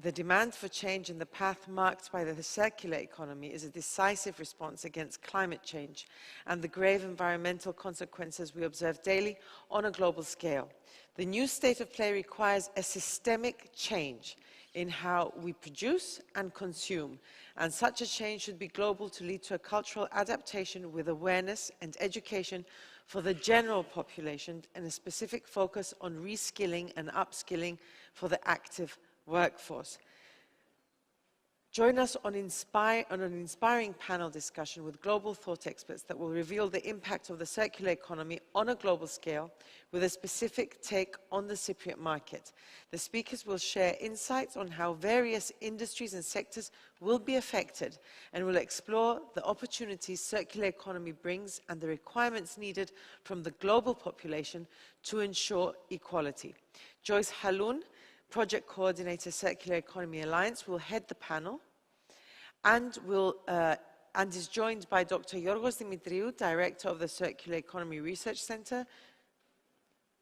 The demand for change in the path marked by the circular economy is a decisive response against climate change and the grave environmental consequences we observe daily on a global scale. The new state of play requires a systemic change in how we produce and consume, and such a change should be global to lead to a cultural adaptation with awareness and education for the general population and a specific focus on reskilling and upskilling for the active workforce. Join us on an inspiring panel discussion with global thought experts that will reveal the impact of the circular economy on a global scale with a specific take on the Cypriot market. The speakers will share insights on how various industries and sectors will be affected and will explore the opportunities circular economy brings and the requirements needed from the global population to ensure equality. Joyce Haloun, Project Coordinator, Circular Economy Alliance, will head the panel and is joined by Dr. Yorgos Dimitriou, Director of the Circular Economy Research Center,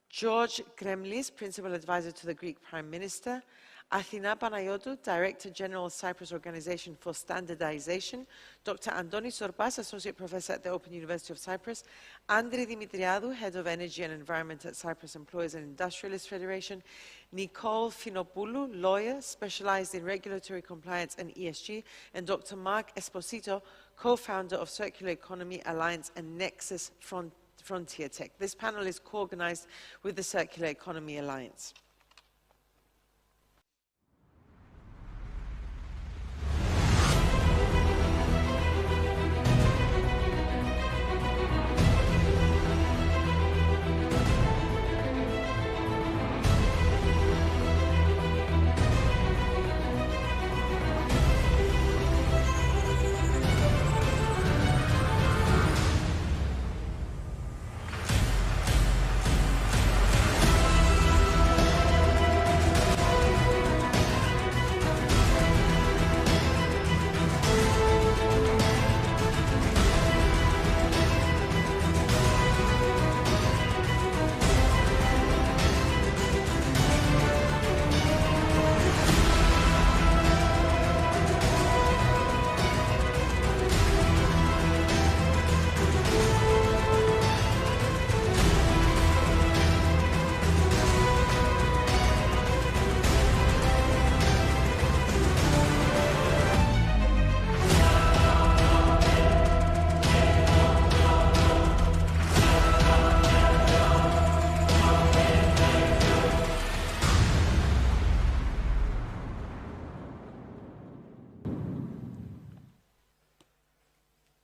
George Kremlis, Principal Advisor to the Greek Prime Minister, Athina Panayotou, Director General Cyprus Organization for Standardization, Dr. Antonis Zorbas, Associate Professor at the Open University of Cyprus, Andri Dimitriadou, Head of Energy and Environment at Cyprus Employers and Industrialists Federation, Nicole Finopoulou, Lawyer, specialized in regulatory compliance and ESG, and Dr. Mark Esposito, Co-founder of Circular Economy Alliance and Nexus Frontier Tech. This panel is co-organized with the Circular Economy Alliance.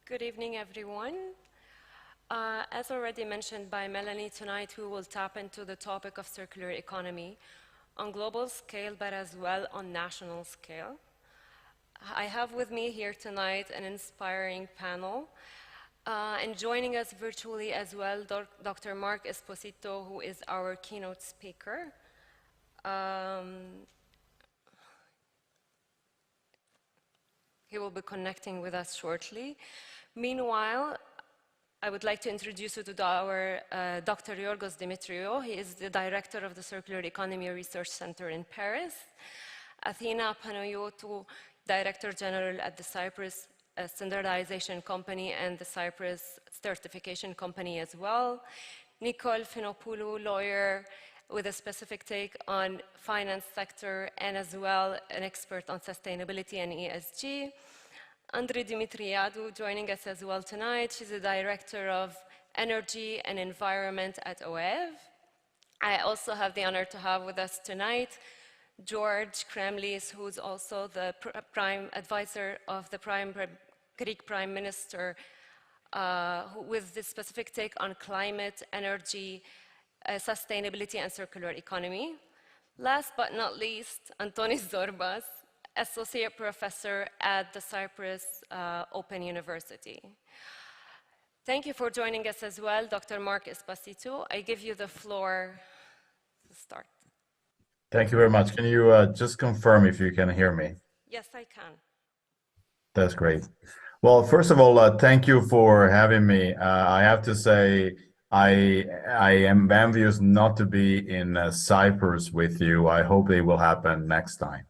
Good evening, everyone. As already mentioned by Melanie, tonight we will tap into the topic of circular economy on global scale, but as well on national scale. I have with me here tonight an inspiring panel, and joining us virtually as well, Dr. Mark Esposito, who is our keynote speaker. He will be connecting with us shortly. Meanwhile, I would like to introduce you to our Dr. Yorgos Dimitriou. He is the director of the Circular Economy Research Center in Paris. Athina Panayotou, Director General at the Cyprus Standardization Company and the Cyprus Certification Company as well. Nicole Finopoulou, lawyer with a specific take on finance sector and as well an expert on sustainability and ESG. Andri Dimitriadou joining us as well tonight. She's the Director of Energy and Environment at OEV. I also have the honor to have with us tonight George Kremlis, who's also the Prime Advisor of the Greek Prime Minister, with the specific take on climate, energy, sustainability and circular economy. Last but not least, Antonis Zorbas, Associate Professor at the Cyprus Open University. Thank you for joining us as well, Dr. Mark Esposito. I give you the floor to start. Thank you very much. Can you just confirm if you can hear me? Yes, I can. That's great. Well, first of all, thank you for having me. I have to say, I am envious not to be in Cyprus with you. I hope it will happen next time.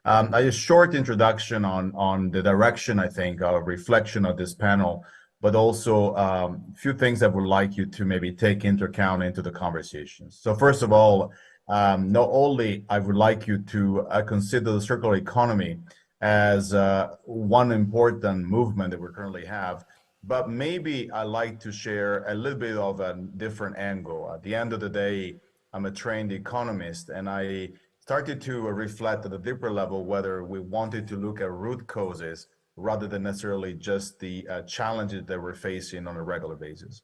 A short introduction on the direction, I think, of reflection of this panel, but also a few things I would like you to maybe take into account into the conversations. So first of all, not only I would like you to consider the circular economy as one important movement that we currently have, but maybe I like to share a little bit of a different angle. At the end of the day, I'm a trained economist, and I started to reflect at a deeper level whether we wanted to look at root causes rather than necessarily just the challenges that we're facing on a regular basis.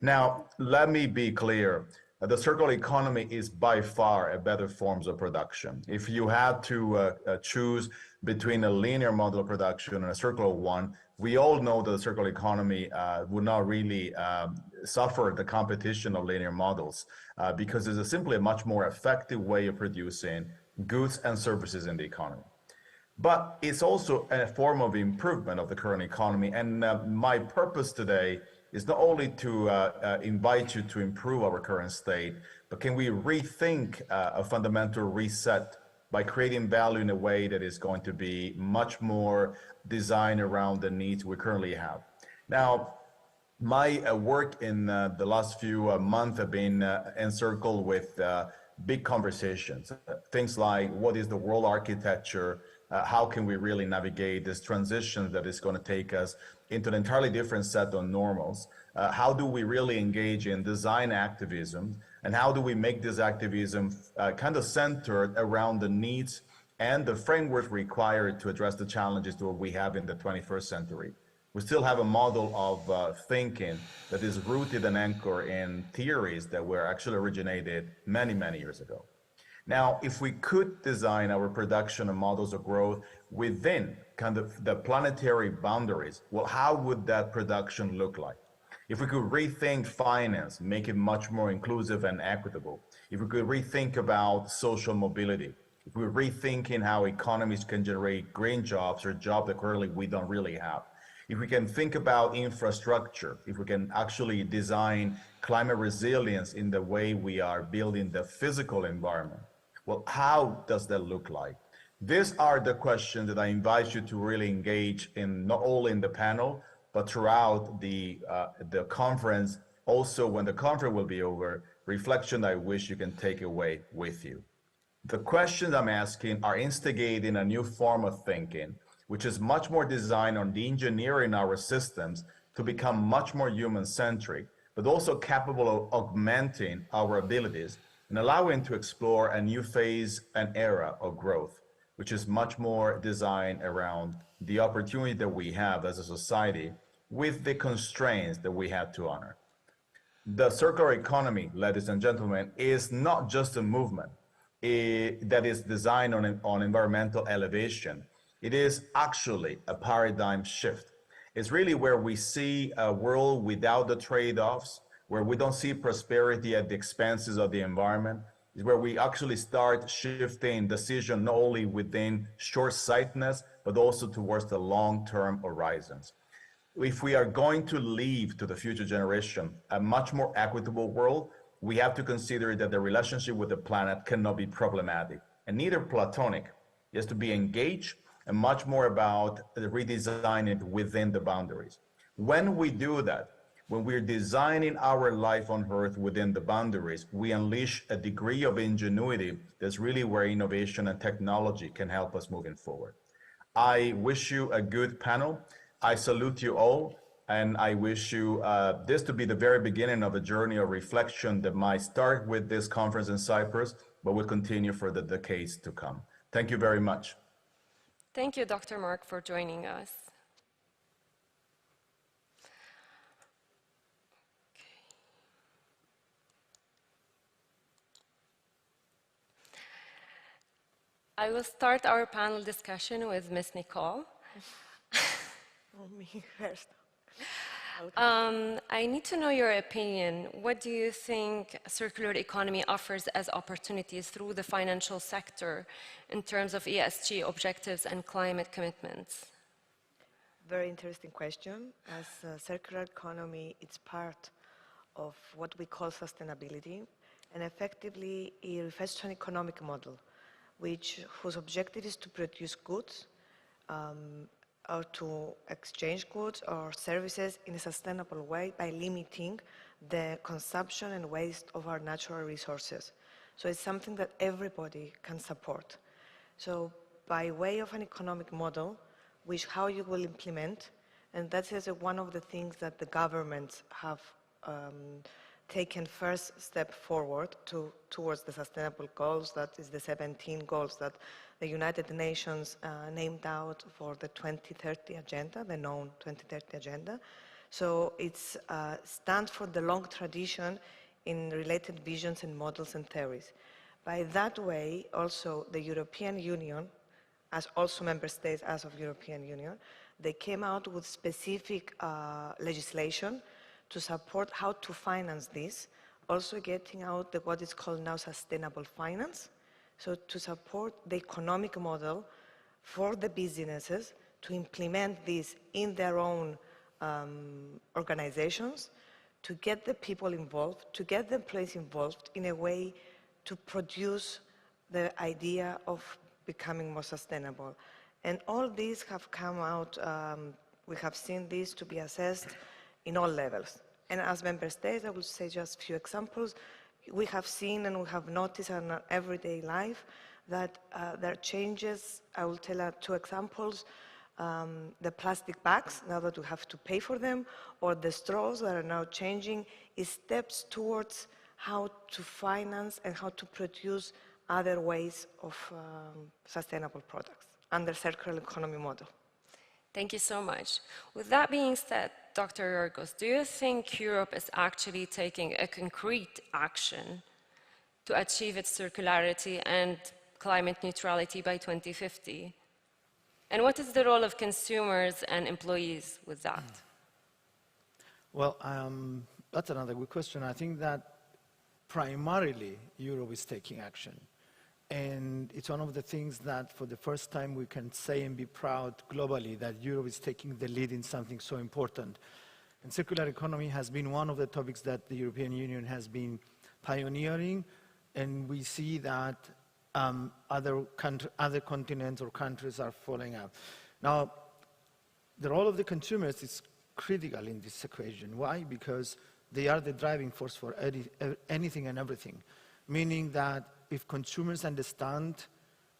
Now, let me be clear. The circular economy is by far a better form of production. If you had to choose between a linear model of production and a circular one, we all know that the circular economy would not really suffer the competition of linear models because it's simply a much more effective way of producing goods and services in the economy. But it's also a form of improvement of the current economy. And my purpose today is not only to invite you to improve our current state, but can we rethink a fundamental reset by creating value in a way that is going to be much more designed around the needs we currently have. Now, my work in the last few months have been encircled with big conversations. Things like what is the world architecture? How can we really navigate this transition that is going to take us into an entirely different set of normals? How do we really engage in design activism? And how do we make this activism kind of centered around the needs and the framework required to address the challenges that we have in the 21st century? We still have a model of thinking that is rooted and anchored in theories that were actually originated many, many years ago. Now, if we could design our production and models of growth within kind of the planetary boundaries, well, how would that production look like? If we could rethink finance, make it much more inclusive and equitable, if we could rethink about social mobility, if we're rethinking how economies can generate green jobs or jobs that currently we don't really have, if we can think about infrastructure, if we can actually design climate resilience in the way we are building the physical environment, well, how does that look like? These are the questions that I invite you to really engage in, not only in the panel, but throughout the conference. Also, when the conference will be over, reflection I wish you can take away with you. The questions I'm asking are instigating a new form of thinking, which is much more designed on the engineering our systems to become much more human-centric, but also capable of augmenting our abilities and allowing to explore a new phase and era of growth, which is much more designed around the opportunity that we have as a society with the constraints that we have to honor. The circular economy, ladies and gentlemen, is not just a movement that is designed on environmental elevation. It is actually a paradigm shift. It's really where we see a world without the trade-offs, where we don't see prosperity at the expenses of the environment, is where we actually start shifting decision not only within short-sightedness, but also towards the long-term horizons. If we are going to leave to the future generation a much more equitable world, we have to consider that the relationship with the planet cannot be problematic and neither platonic. It has to be engaged and much more about redesigning it within the boundaries. When we do that, when we're designing our life on Earth within the boundaries, we unleash a degree of ingenuity that's really where innovation and technology can help us moving forward. I wish you a good panel. I salute you all, and I wish you this to be the very beginning of a journey of reflection that might start with this conference in Cyprus, but will continue for the decades to come. Thank you very much. Thank you, Dr. Mark, for joining us. I will start our panel discussion with Ms. Nicole. Me first. I need to know your opinion. What do you think circular economy offers as opportunities through the financial sector in terms of ESG objectives and climate commitments? Very interesting question. As a circular economy, it's part of what we call sustainability, and effectively it refers to an economic model whose objective is to produce goods or to exchange goods or services in a sustainable way by limiting the consumption and waste of our natural resources. So it's something that everybody can support. So by way of an economic model, which how you will implement, and that is one of the things that the governments have taken first step forward towards the sustainable goals, that is the 17 goals that the United Nations named out for the 2030 agenda, the known 2030 agenda. So it's stands for the long tradition in related visions and models and theories. By that way, also the European Union, as also member states as of European Union, they came out with specific legislation to support how to finance this, also getting out what is called now sustainable finance, so to support the economic model for the businesses to implement this in their own organizations, to get the people involved, to get the employees involved in a way to produce the idea of becoming more sustainable. And all these have come out, we have seen this to be assessed in all levels. And as member states, I will say just a few examples. We have seen and we have noticed in our everyday life that there are changes. I will tell 2 examples. The plastic bags, now that we have to pay for them, or the straws that are now changing, is steps towards how to finance and how to produce other ways of sustainable products under circular economy model. Thank you so much. With that being said, Dr. Yorgos, do you think Europe is actually taking a concrete action to achieve its circularity and climate neutrality by 2050? And what is the role of consumers and employees with that? Well, that's another good question. I think that primarily Europe is taking action. And it's one of the things that for the first time we can say and be proud globally that Europe is taking the lead in something so important. And circular economy has been one of the topics that the European Union has been pioneering, and we see that other continents or countries are following up. Now, the role of the consumers is critical in this equation. Why? Because they are the driving force for anything and everything, meaning that if consumers understand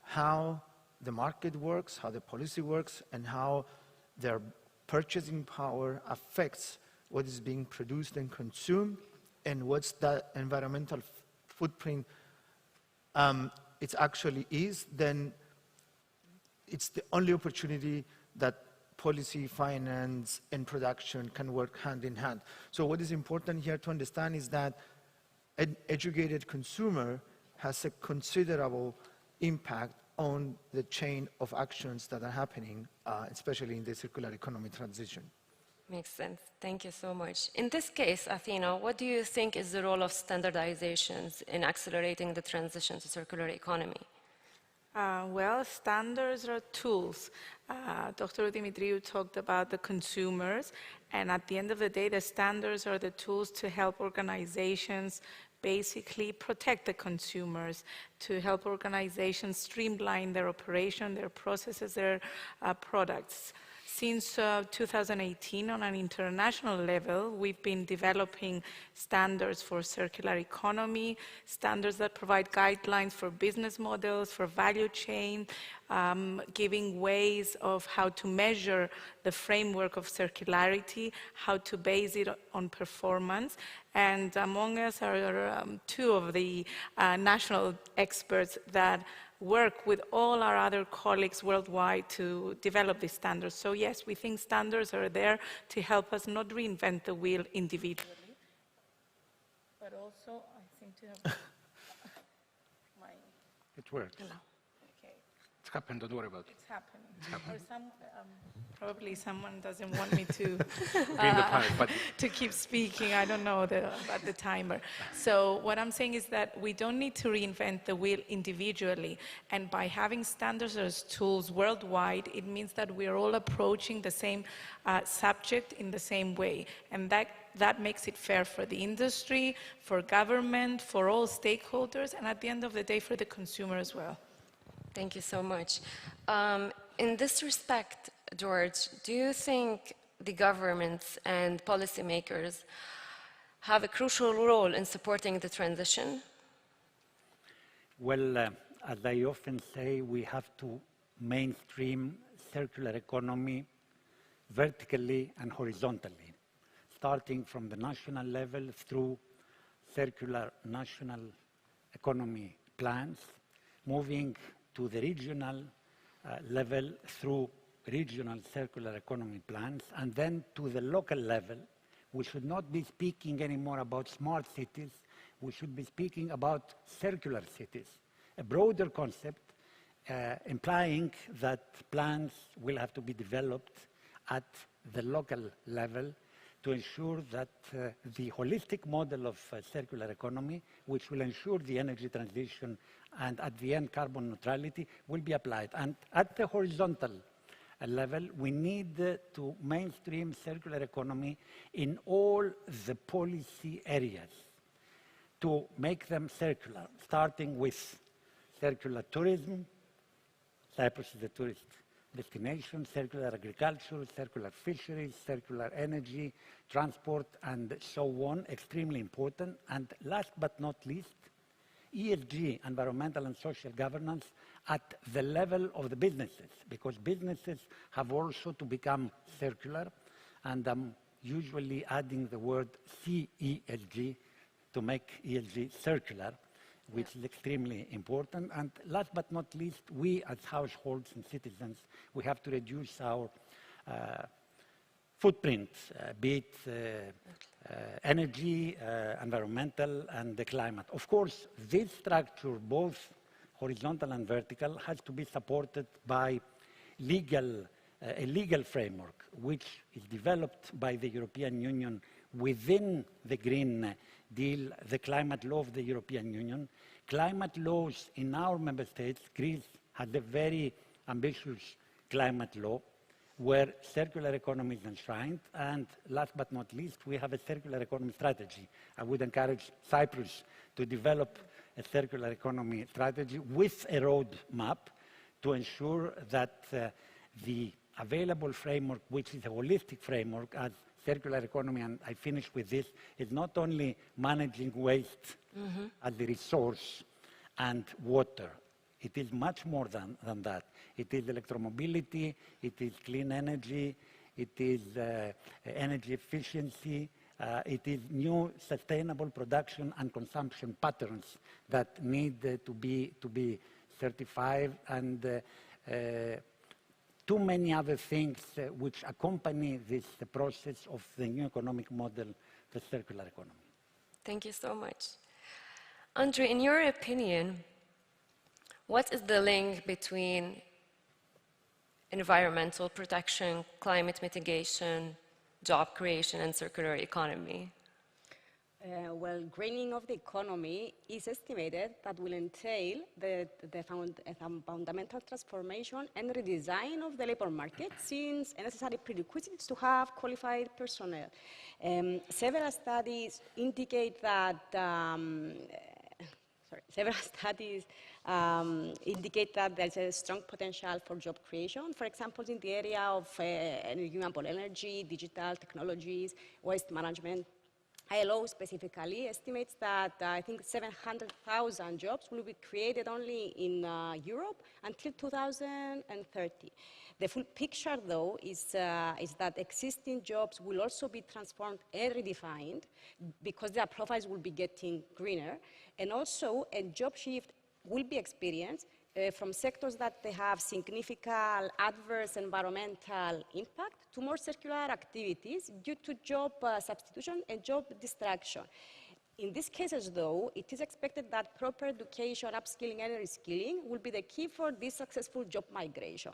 how the market works, how the policy works, and how their purchasing power affects what is being produced and consumed, and what's the environmental footprint it actually is, then it's the only opportunity that policy, finance, and production can work hand in hand. So what is important here to understand is that an educated consumer has a considerable impact on the chain of actions that are happening, especially in the circular economy transition. Makes sense. Thank you so much. In this case, Athena, what do you think is the role of standardizations in accelerating the transition to circular economy? Well, standards are tools. Dr. Dimitriou talked about the consumers, and at the end of the day, the standards are the tools to help organizations basically protect the consumers, to help organizations streamline their operation, their processes, their products. Since 2018, on an international level, we've been developing standards for circular economy, standards that provide guidelines for business models, for value chain, giving ways of how to measure the framework of circularity, how to base it on performance. And among us are 2 of the national experts that work with all our other colleagues worldwide to develop these standards. So yes, we think standards are there to help us not reinvent the wheel individually, but also I think to have my... It worked. Hello. Okay. It's happened, don't worry about it. It's happening. Or probably someone doesn't want me to to keep speaking. I don't know about the timer. So what I'm saying is that we don't need to reinvent the wheel individually. And by having standards as tools worldwide, it means that we're all approaching the same subject in the same way. And that makes it fair for the industry, for government, for all stakeholders, and at the end of the day, for the consumer as well. Thank you so much. In this respect, George, do you think the governments and policymakers have a crucial role in supporting the transition? Well, as I often say, we have to mainstream circular economy vertically and horizontally, starting from the national level through circular national economy plans, moving to the regional level through regional circular economy plans, and then to the local level. We should not be speaking anymore about smart cities. We should be speaking about circular cities, a broader concept implying that plans will have to be developed at the local level to ensure that the holistic model of circular economy, which will ensure the energy transition and at the end carbon neutrality, will be applied. And at the horizontal level, we need to mainstream circular economy in all the policy areas to make them circular, starting with circular tourism. Cyprus is a tourist destination, circular agriculture, circular fisheries, circular energy, transport, and so on, extremely important. And last but not least, ESG, environmental and social governance, at the level of the businesses, because businesses have also to become circular, and I'm usually adding the word CESG to make ESG circular, which is extremely important. And last but not least, we as households and citizens, we have to reduce our footprint, be it energy, environmental, and the climate. Of course, this structure, both horizontal and vertical, has to be supported by a legal framework, which is developed by the European Union within the Green Deal, the climate law of the European Union. Climate laws in our member states, Greece has a very ambitious climate law where circular economy is enshrined. And last but not least, we have a circular economy strategy. I would encourage Cyprus to develop a circular economy strategy with a roadmap to ensure that the available framework, which is a holistic framework as circular economy, and I finish with this, is not only managing waste as a resource and water. It is much more than that. It is electromobility, it is clean energy, it is energy efficiency, it is new sustainable production and consumption patterns that need to be certified, and too many other things which accompany this process of the new economic model, the circular economy. Thank you so much. Andre, in your opinion, what is the link between environmental protection, climate mitigation, job creation, and circular economy? Well, greening of the economy is estimated that will entail the fundamental transformation and redesign of the labor market, since a necessary prerequisite is to have qualified personnel. Several studies indicate that there's a strong potential for job creation, for example, in the area of renewable energy, digital technologies, waste management. ILO specifically estimates that I think 700,000 jobs will be created only in Europe until 2030. The full picture, though, is that existing jobs will also be transformed and redefined because their profiles will be getting greener, and also a job shift will be experienced from sectors that they have significant adverse environmental impact to more circular activities due to job substitution and job distraction. In these cases, though, it is expected that proper education, upskilling, and reskilling will be the key for this successful job migration.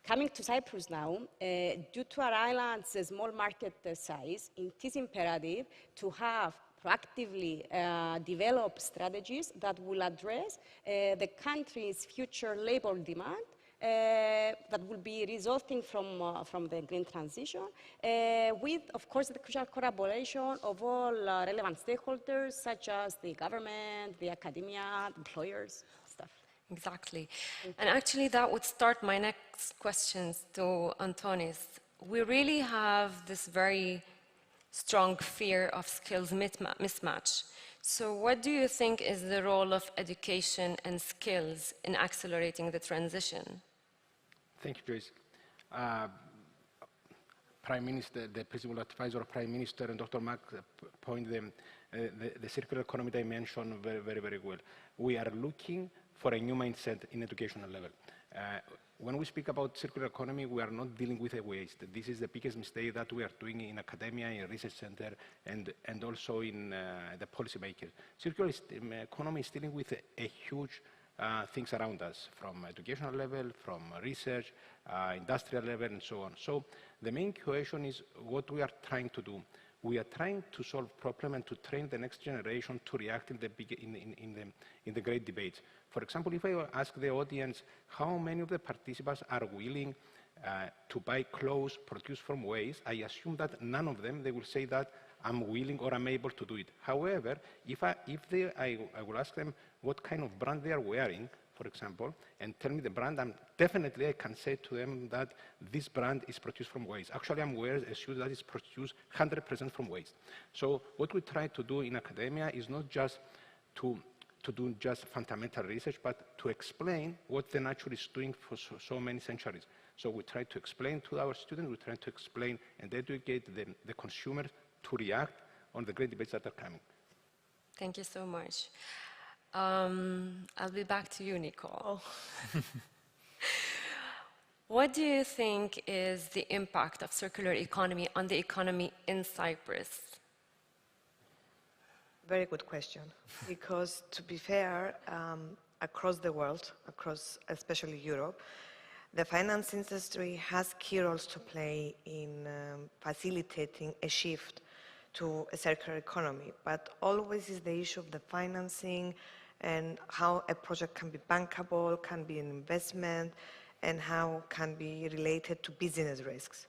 Coming to Cyprus now, due to our island's small market size, it is imperative to have proactively develop strategies that will address the country's future labor demand that will be resulting from the green transition, with, of course, the crucial collaboration of all relevant stakeholders, such as the government, the academia, employers, stuff. Exactly. And actually, that would start my next questions to Antonis. We really have this very strong fear of skills mismatch. So what do you think is the role of education and skills in accelerating the transition? Thank you, Joyce. Prime Minister, the Principal Advisor of Prime Minister, and Dr. Mack pointed the circular economy dimension very, very, very well. We are looking for a new mindset in educational level. When we speak about circular economy, we are not dealing with a waste. This is the biggest mistake that we are doing in academia, in research center, and also in the policymakers. Circular economy is dealing with a huge things around us, from educational level, from research, industrial level, and so on. So the main question is what we are trying to do. We are trying to solve problem and to train the next generation to react in the great debates. For example, if I ask the audience how many of the participants are willing to buy clothes produced from waste, I assume that none of them, they will say that I'm willing or I'm able to do it. However, if I will ask them what kind of brand they are wearing, for example, and tell me the brand, definitely I can say to them that this brand is produced from waste. Actually, I'm wearing a shoe that is produced 100% from waste. So what we try to do in academia is not just to do just fundamental research, but to explain what the nature is doing for so many centuries. So we try to explain to our students, we try to explain and educate the consumers to react on the great debates that are coming. Thank you so much. I'll be back to you, Nicole. Oh. What do you think is the impact of circular economy on the economy in Cyprus? Very good question. Because to be fair, across the world, especially Europe, the finance industry has key roles to play in facilitating a shift to a circular economy, but always is the issue of the financing and how a project can be bankable, can be an investment, and how can be related to business risks.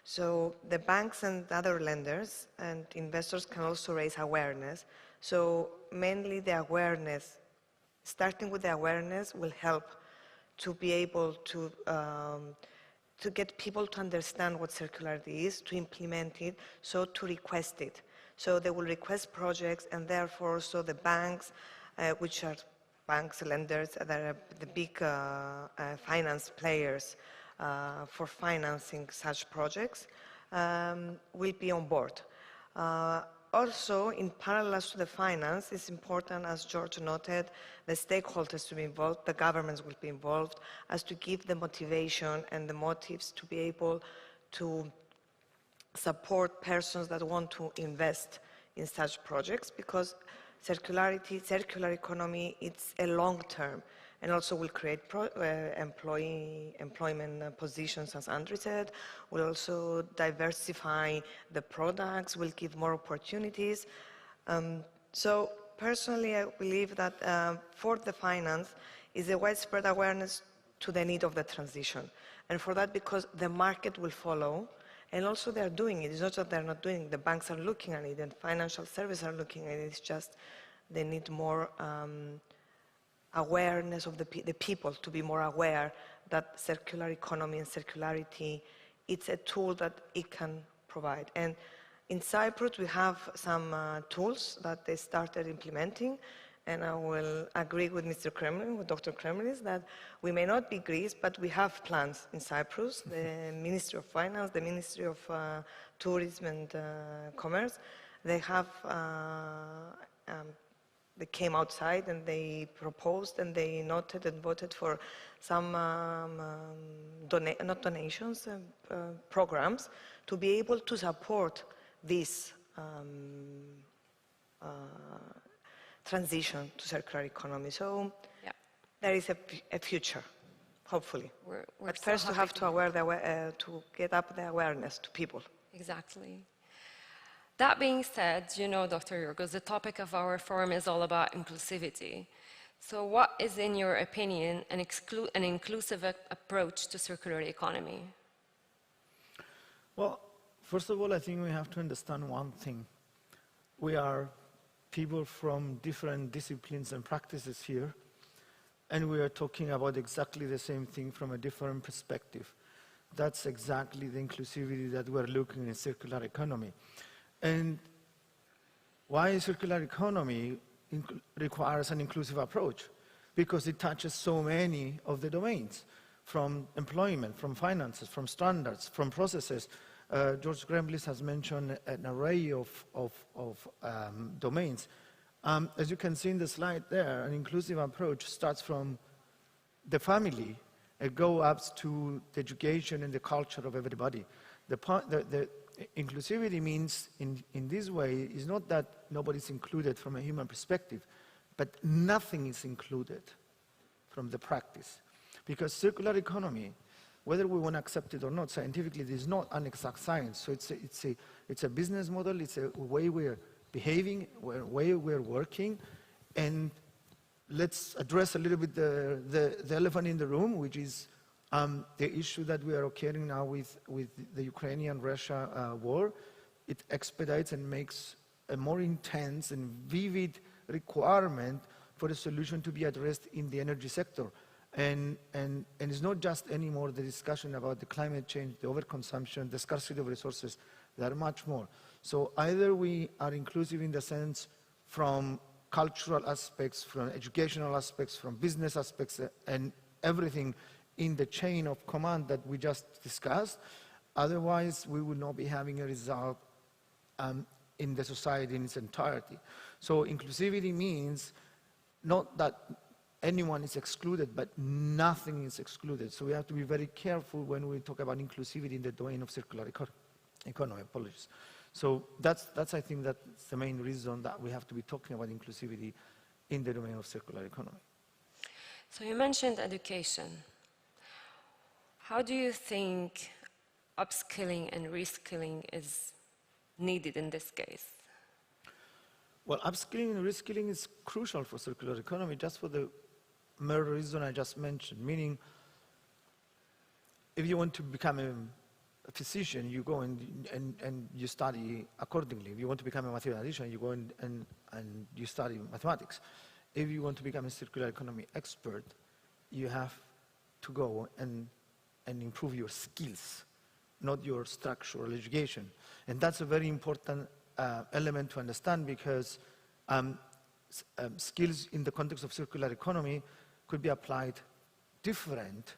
So the banks and other lenders and investors can also raise awareness. So mainly the awareness, starting with the awareness will help to be able to get people to understand what circularity is, to implement it, so to request it. So they will request projects, and therefore, so the banks, which are banks, lenders, that are the big finance players for financing such projects, will be on board. Also, in parallel to the finance, it's important, as George noted, the stakeholders to be involved, the governments will be involved, as to give the motivation and the motives to be able to support persons that want to invest in such projects, because circular economy, it's a long term, and also will create employment positions, as Andrew said, will also diversify the products, will give more opportunities. So personally, I believe that for the finance is a widespread awareness to the need of the transition. And for that, because the market will follow, and also they're doing it. It's not that they're not doing it. The banks are looking at it, and financial services are looking at it. It's just they need more awareness of the people to be more aware that circular economy and circularity, it's a tool that it can provide. And in Cyprus, we have some tools that they started implementing, and I will agree with Mr. Kremlin, with Dr. Kremlin, that we may not be Greece, but we have plans in Cyprus, the Ministry of Finance, the Ministry of Tourism and Commerce. They have they came outside and they proposed and they noted and voted for some not donations, programs to be able to support this transition to circular economy. So yeah, there is a future, hopefully. We're but so first, to have to get up the awareness to people. Exactly. That being said, you know, Dr. Yorgos, the topic of our forum is all about inclusivity. So what is, in your opinion, an inclusive approach to circular economy? Well, first of all, I think we have to understand one thing. We are people from different disciplines and practices here, and we are talking about exactly the same thing from a different perspective. That's exactly the inclusivity that we're looking in circular economy. And why circular economy requires an inclusive approach? Because it touches so many of the domains, from employment, from finances, from standards, from processes. George Gremblis has mentioned an array of domains. As you can see in the slide there, an inclusive approach starts from the family and goes up to the education and the culture of everybody. The inclusivity means, in this way, is not that nobody's included from a human perspective, but nothing is included from the practice. Because circular economy, whether we want to accept it or not, scientifically, it is not an exact science. So it's a business model, it's a way we're behaving, a way we're working, and let's address a little bit the elephant in the room, which is the issue that we are occurring now with the Ukrainian-Russia war. It expedites and makes a more intense and vivid requirement for a solution to be addressed in the energy sector. And it's not just anymore the discussion about the climate change, the overconsumption, the scarcity of resources. There are much more. So either we are inclusive in the sense from cultural aspects, from educational aspects, from business aspects, and everything in the chain of command that we just discussed. Otherwise, we will not be having a result in the society in its entirety. So inclusivity means not that anyone is excluded, but nothing is excluded. So we have to be very careful when we talk about inclusivity in the domain of circular economy. Apologies. So that's I think that's the main reason that we have to be talking about inclusivity in the domain of circular economy. So you mentioned education. How do you think upskilling and reskilling is needed in this case? Well, upskilling and reskilling is crucial for circular economy, just for the mere reason I just mentioned, meaning if you want to become a physician, you go and you study accordingly. If you want to become a mathematician, you go and you study mathematics. If you want to become a circular economy expert, you have to go and improve your skills, not your structural education. And that's a very important element to understand, because skills in the context of circular economy could be applied different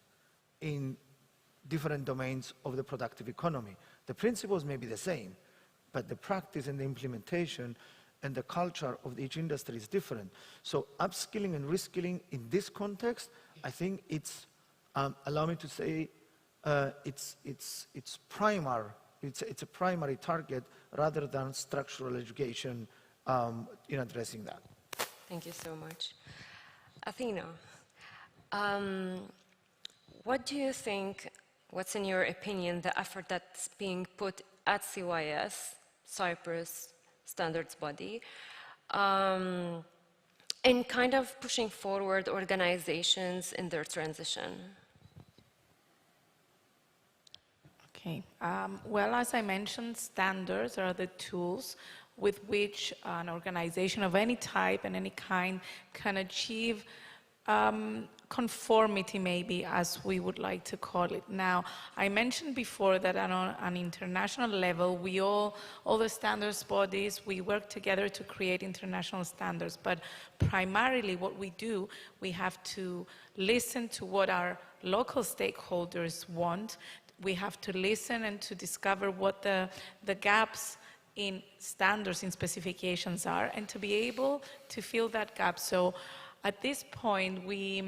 in different domains of the productive economy. The principles may be the same, but the practice and the implementation and the culture of each industry is different. So upskilling and reskilling in this context, I think it's, allow me to say, it's primary. It's a primary target rather than structural education in addressing that. Thank you so much. Athena, what do you think, what's in your opinion, the effort that's being put at CYS, Cyprus standards body, in kind of pushing forward organizations in their transition? Okay. Well, as I mentioned, standards are the tools with which an organization of any type and any kind can achieve conformity, maybe, as we would like to call it. Now, I mentioned before that on an international level, we all the standards bodies, we work together to create international standards. But primarily what we do, we have to listen to what our local stakeholders want. We have to listen and to discover what the gaps in standards, in specifications are, and to be able to fill that gap. So at this point, we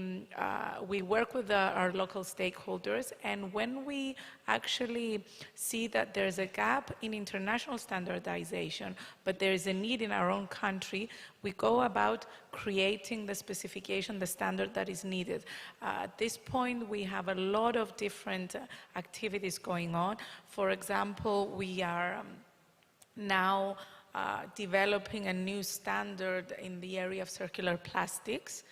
work with our local stakeholders, and when we actually see that there's a gap in international standardization, but there is a need in our own country, we go about creating the specification, the standard that is needed. At this point, we have a lot of different activities going on. For example, we are now developing a new standard in the area of circular plastics.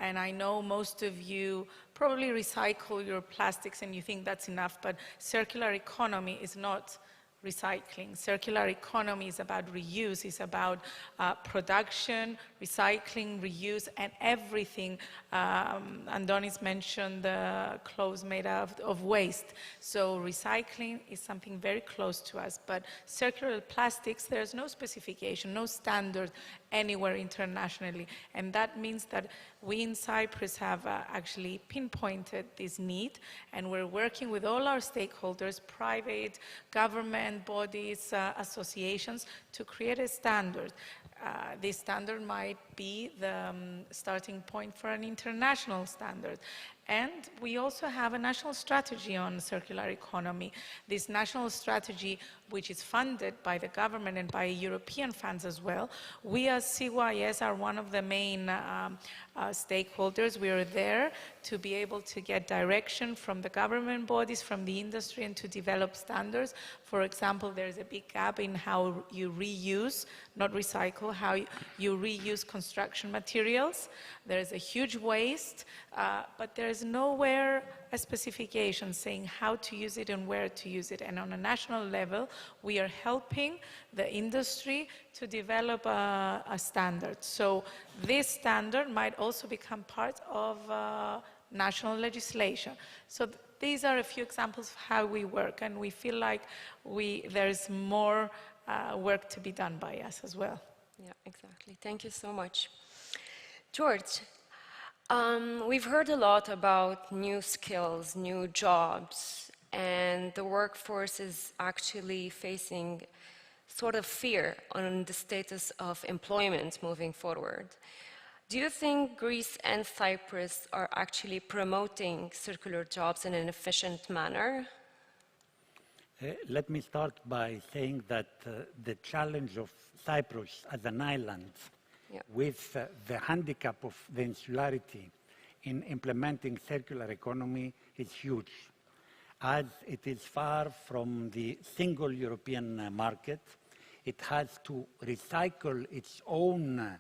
And I know most of you probably recycle your plastics and you think that's enough, but circular economy is not recycling. Circular economy is about reuse, it's about production, recycling, reuse, and everything. Andonis mentioned the clothes made of waste. So recycling is something very close to us, but circular plastics, there's no specification, no standard anywhere internationally. And that means that we in Cyprus have actually pinpointed this need, and we're working with all our stakeholders, private, government, bodies, associations, to create a standard. This standard might be the starting point for an international standard. And we also have a national strategy on circular economy. This national strategy, which is funded by the government and by European funds as well. We as CYS are one of the main stakeholders. We are there to be able to get direction from the government bodies, from the industry, and to develop standards. For example, there's a big gap in how you reuse, not recycle, how you reuse construction materials. There's a huge waste, but there's nowhere a specification saying how to use it and where to use it. And on a national level, we are helping the industry to develop a standard. So this standard might also become part of national legislation. So these are a few examples of how we work, and we feel like there's more work to be done by us as well. Yeah, exactly. Thank you so much. George, we've heard a lot about new skills, new jobs, and the workforce is actually facing sort of fear on the status of employment moving forward. Do you think Greece and Cyprus are actually promoting circular jobs in an efficient manner? Let me start by saying that the challenge of Cyprus as an island, with the handicap of the insularity in implementing circular economy, is huge, as it is far from the single European market. It has to recycle its own,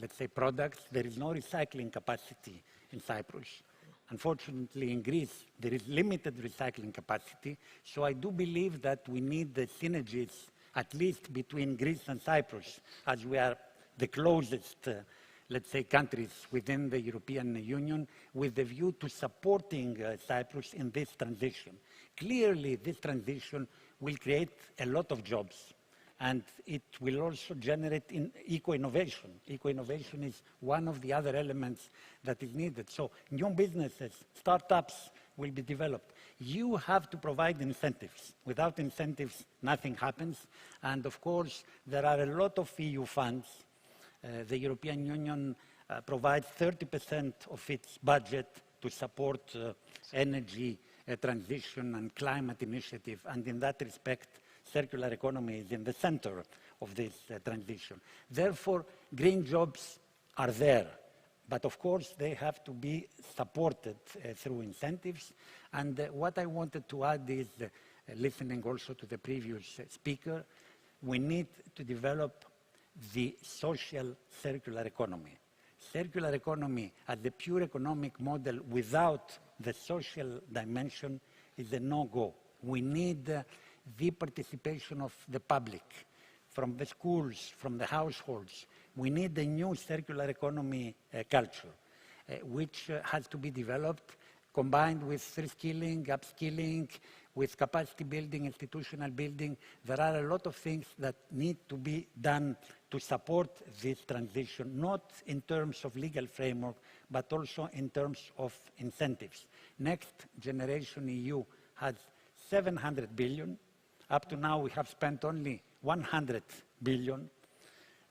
let's say, products. There is no recycling capacity in Cyprus. Unfortunately, in Greece, there is limited recycling capacity, so I do believe that we need the synergies, at least between Greece and Cyprus, as we are the closest, let's say, countries within the European Union, with the view to supporting Cyprus in this transition. Clearly, this transition will create a lot of jobs, and it will also generate eco-innovation. Eco-innovation is one of the other elements that is needed. So new businesses, startups will be developed. You have to provide incentives. Without incentives, nothing happens. And of course, there are a lot of EU funds. The European Union provides 30% of its budget to support energy transition and climate initiative. And in that respect, circular economy is in the center of this transition. Therefore, green jobs are there. But of course, they have to be supported through incentives. And what I wanted to add is, listening also to the previous speaker, we need to develop the social circular economy. Circular economy as the pure economic model without the social dimension is a no-go. We need the participation of the public, from the schools, from the households. We need a new circular economy culture, which has to be developed, combined with reskilling, upskilling, with capacity building, institutional building. There are a lot of things that need to be done to support this transition, not in terms of legal framework, but also in terms of incentives. Next Generation EU has 700 billion. Up to now, we have spent only 100 billion.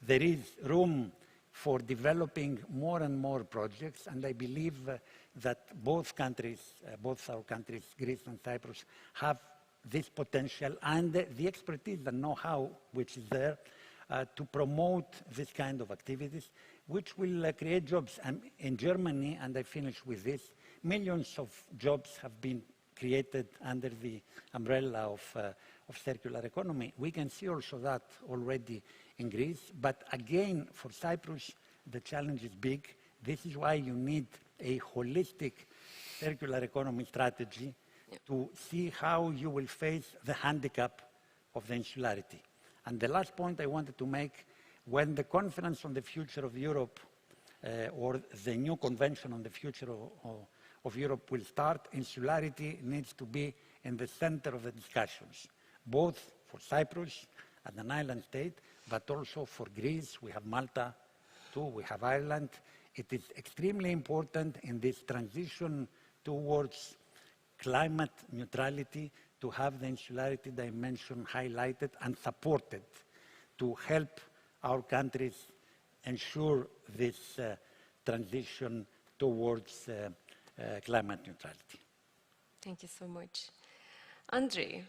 There is room for developing more and more projects, and I believe that both countries, both our countries, Greece and Cyprus, have this potential and the expertise, the know-how which is there to promote this kind of activities, which will create jobs. And in Germany, and I finish with this, millions of jobs have been created under the umbrella of circular economy. We can see also that already in Greece, but again, for Cyprus, the challenge is big. This is why you need a holistic circular economy strategy to see how you will face the handicap of the insularity. And the last point I wanted to make, when the conference on the future of Europe or the new convention on the future of Europe will start, insularity needs to be in the center of the discussions, both for Cyprus as an island state, but also for Greece. We have Malta too, we have Ireland. It is extremely important in this transition towards climate neutrality to have the insularity dimension highlighted and supported to help our countries ensure this transition towards climate neutrality. Thank you so much. Andrei,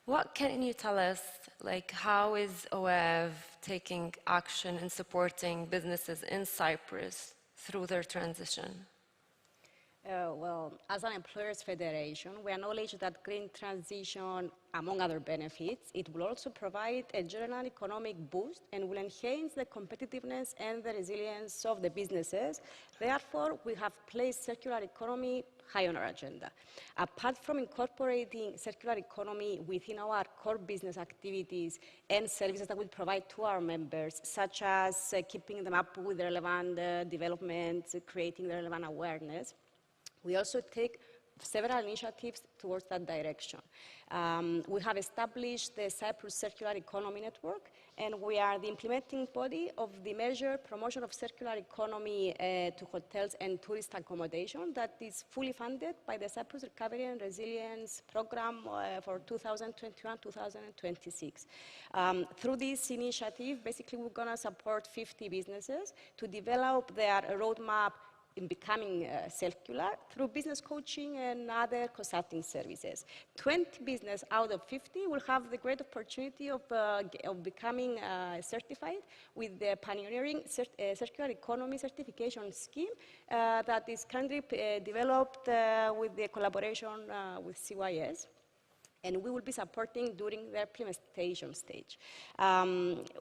what can you tell us, like how is OEV taking action and supporting businesses in Cyprus through their transition? Well, as an employers federation, we acknowledge that green transition, among other benefits, it will also provide a general economic boost and will enhance the competitiveness and the resilience of the businesses. Therefore, we have placed circular economy high on our agenda. Apart from incorporating circular economy within our core business activities and services that we provide to our members, such as keeping them up with the relevant developments, creating the relevant awareness, we also take several initiatives towards that direction. We have established the Cyprus Circular Economy Network, and we are the implementing body of the measure promotion of circular economy to hotels and tourist accommodation that is fully funded by the Cyprus Recovery and Resilience Program for 2021-2026. Through this initiative, basically we're going to support 50 businesses to develop their roadmap in becoming circular through business coaching and other consulting services. 20 businesses out of 50 will have the great opportunity of becoming certified with the pioneering circular economy certification scheme that is currently developed with the collaboration with CYS. And we will be supporting during the implementation stage.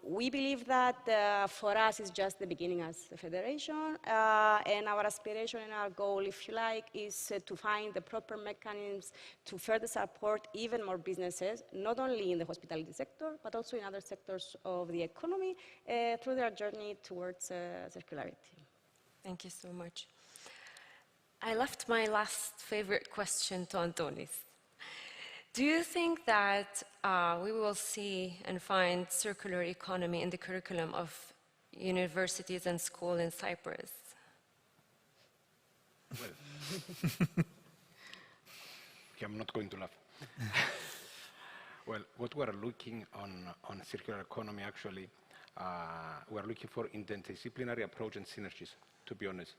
We believe that for us it's just the beginning as a federation, and our aspiration and our goal, if you like, is to find the proper mechanisms to further support even more businesses, not only in the hospitality sector, but also in other sectors of the economy through their journey towards circularity. Thank you so much. I left my last favorite question to Antonis. Do you think that we will see and find circular economy in the curriculum of universities and schools in Cyprus? Well, I'm not going to laugh. Well, what we are looking on circular economy, actually, we are looking for interdisciplinary approach and synergies, to be honest,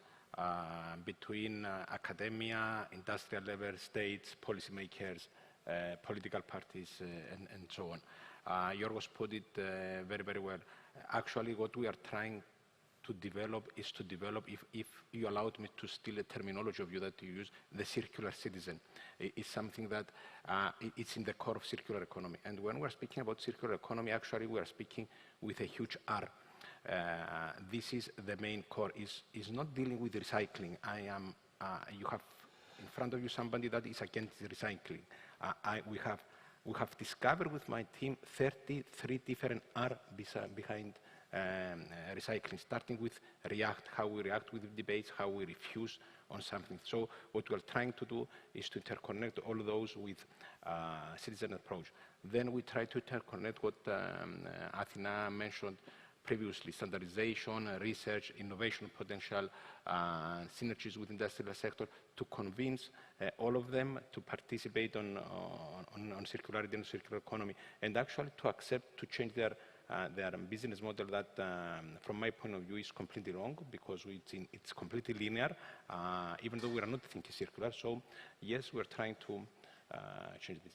between academia, industrial level, states, policymakers, political parties, and so on. Yorgos put it very, very well. Actually, what we are trying to develop is to develop, if you allowed me to steal a terminology of you that you use, the circular citizen. It's something that it's in the core of circular economy. And when we're speaking about circular economy, actually, we are speaking with a huge R. This is the main core, is not dealing with recycling. You have in front of you somebody that is against recycling. We have discovered with my team 33 different R behind recycling, starting with react, how we react with debates, how we refuse on something. So what we're trying to do is to interconnect all those with citizen approach. Then we try to interconnect what Athena mentioned previously, standardization, research, innovation potential, synergies with industrial sector, to convince all of them to participate on circularity and circular economy, and actually to accept to change their business model that, from my point of view, is completely wrong, because it's completely linear, even though we are not thinking circular. So, yes, we're trying to change this.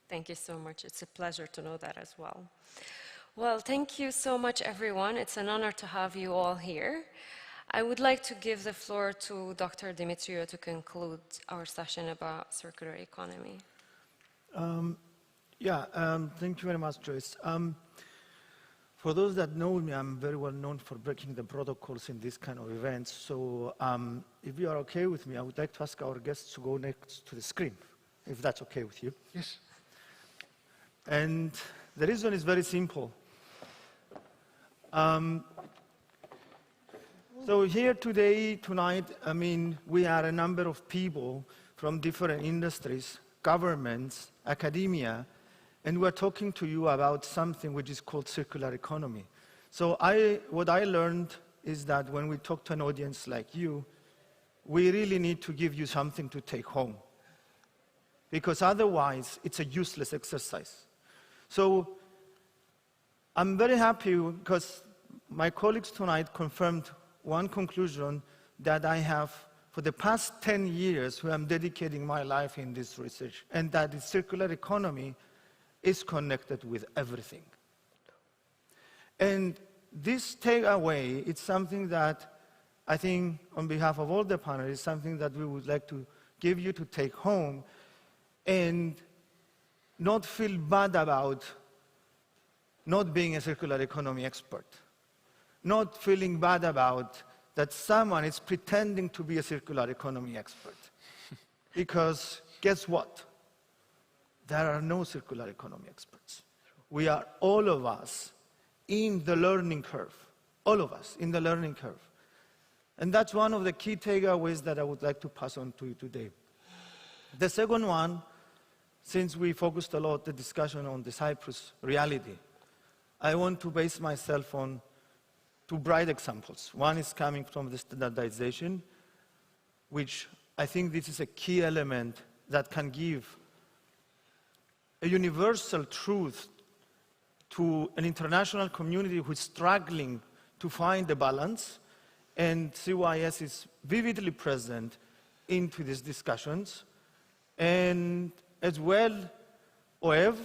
Thank you so much. It's a pleasure to know that as well. Well, thank you so much, everyone. It's an honor to have you all here. I would like to give the floor to Dr. Dimitriou to conclude our session about circular economy. Thank you very much, Joyce. For those that know me, I'm very well known for breaking the protocols in this kind of events. So if you are okay with me, I would like to ask our guests to go next to the screen, if that's okay with you. Yes. And the reason is very simple. So here today, tonight, I mean, we are a number of people from different industries, governments, academia, and we're talking to you about something which is called circular economy. So what I learned is that when we talk to an audience like you, we really need to give you something to take home, because otherwise it's a useless exercise. So I'm very happy because my colleagues tonight confirmed one conclusion that I have for the past 10 years where I'm dedicating my life in this research, and that the circular economy is connected with everything. And this takeaway, it's something that I think on behalf of all the panelists, something that we would like to give you to take home and not feel bad about not being a circular economy expert, not feeling bad about that someone is pretending to be a circular economy expert. Because guess what? There are no circular economy experts. We are all of us in the learning curve, all of us in the learning curve. And that's one of the key takeaways that I would like to pass on to you today. The second one, since we focused a lot the discussion on the Cyprus reality, I want to base myself on two bright examples. One is coming from the standardization, which I think this is a key element that can give a universal truth to an international community who is struggling to find the balance, and CYS is vividly present into these discussions, and as well OEV,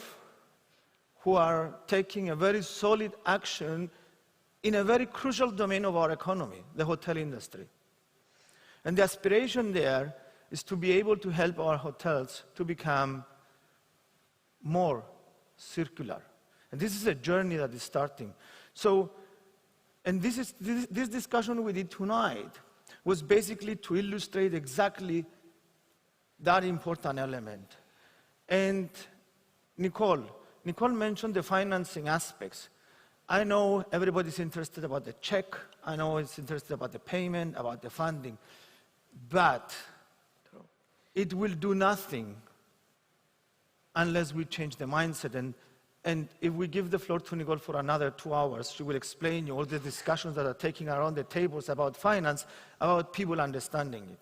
who are taking a very solid action in a very crucial domain of our economy, the hotel industry. And the aspiration there is to be able to help our hotels to become more circular. And this is a journey that is starting. So, and this discussion we did tonight was basically to illustrate exactly that important element. And Nicole mentioned the financing aspects. I know everybody's interested about the check. I know it's interested about the payment, about the funding. But it will do nothing unless we change the mindset. And if we give the floor to Nicole for another 2 hours, she will explain you all the discussions that are taking around the tables about finance, about people understanding it.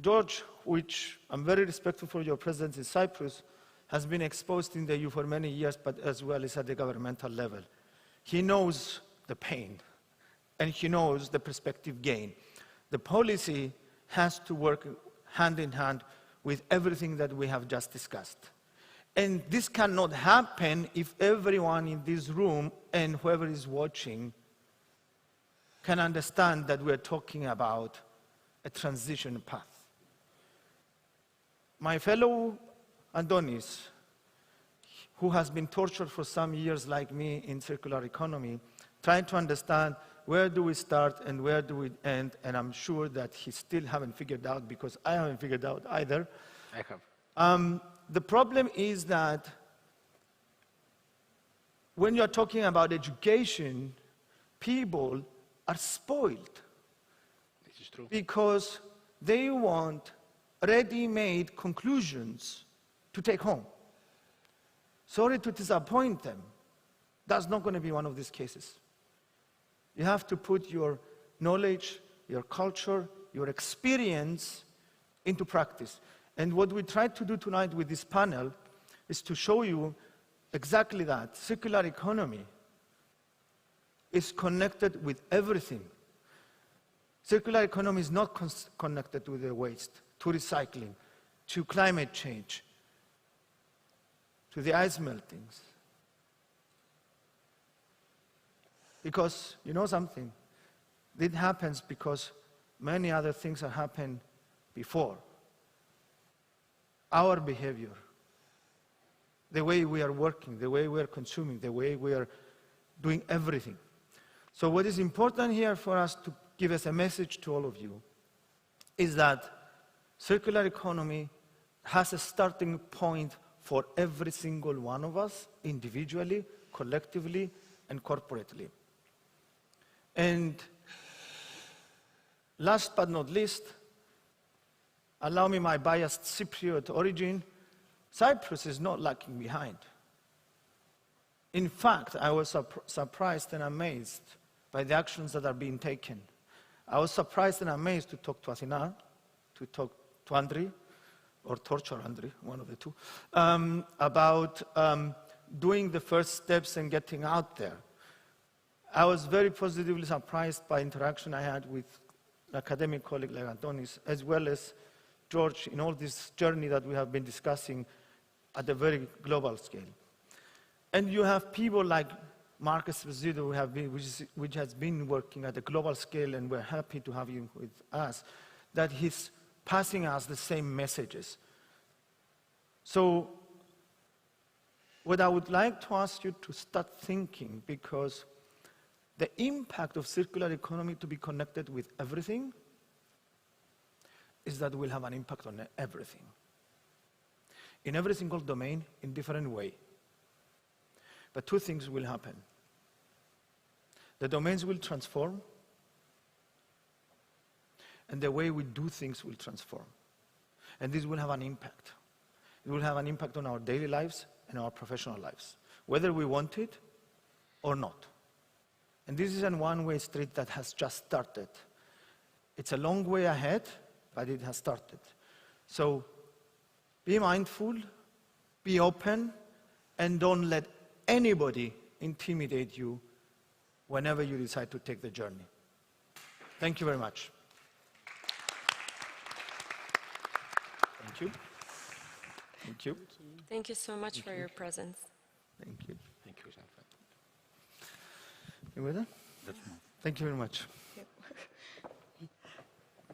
George, which I'm very respectful for your presence in Cyprus, has been exposed in the EU for many years, but as well as at the governmental level. He knows the pain, and he knows the perspective gain. The policy has to work hand in hand with everything that we have just discussed. And this cannot happen if everyone in this room and whoever is watching can understand that we're talking about a transition path. My fellow Adonis, who has been tortured for some years like me in circular economy, trying to understand where do we start and where do we end, and I'm sure that he still haven't figured out, because I haven't figured out either. I have. The problem is that when you're talking about education, people are spoiled. This is true. Because they want ready-made conclusions to take home. Sorry to disappoint them. That's not going to be one of these cases. You have to put your knowledge, your culture, your experience into practice. And what we tried to do tonight with this panel is to show you exactly that. Circular economy is connected with everything. Circular economy is not connected to the waste, to recycling, to climate change, to the ice meltings. Because, you know something, it happens because many other things have happened before. Our behavior, the way we are working, the way we are consuming, the way we are doing everything. So what is important here for us to give us a message to all of you is that circular economy has a starting point for every single one of us, individually, collectively, and corporately. And last but not least, allow me my biased Cypriot origin, Cyprus is not lagging behind. In fact, I was surprised and amazed by the actions that are being taken. I was surprised and amazed to talk to Athina, to talk to Andri, or torture Andri, one of the two, about doing the first steps and getting out there. I was very positively surprised by interaction I had with an academic colleague like Antonis, as well as George, in all this journey that we have been discussing at a very global scale. And you have people like Marcus Esposito, which has been working at a global scale, and we're happy to have him with us, that he's passing us the same messages. So what I would like to ask you to start thinking, because the impact of circular economy to be connected with everything is that we'll have an impact on everything. In every single domain, in different way. But two things will happen. The domains will transform, and the way we do things will transform. And this will have an impact. It will have an impact on our daily lives and our professional lives, whether we want it or not. And this is a one-way street that has just started. It's a long way ahead, but it has started. So be mindful, be open, and don't let anybody intimidate you whenever you decide to take the journey. Thank you very much. Thank you. Thank you. Thank you so much for your presence. Thank you. Thank you, Jean. You with it? Thank you very much.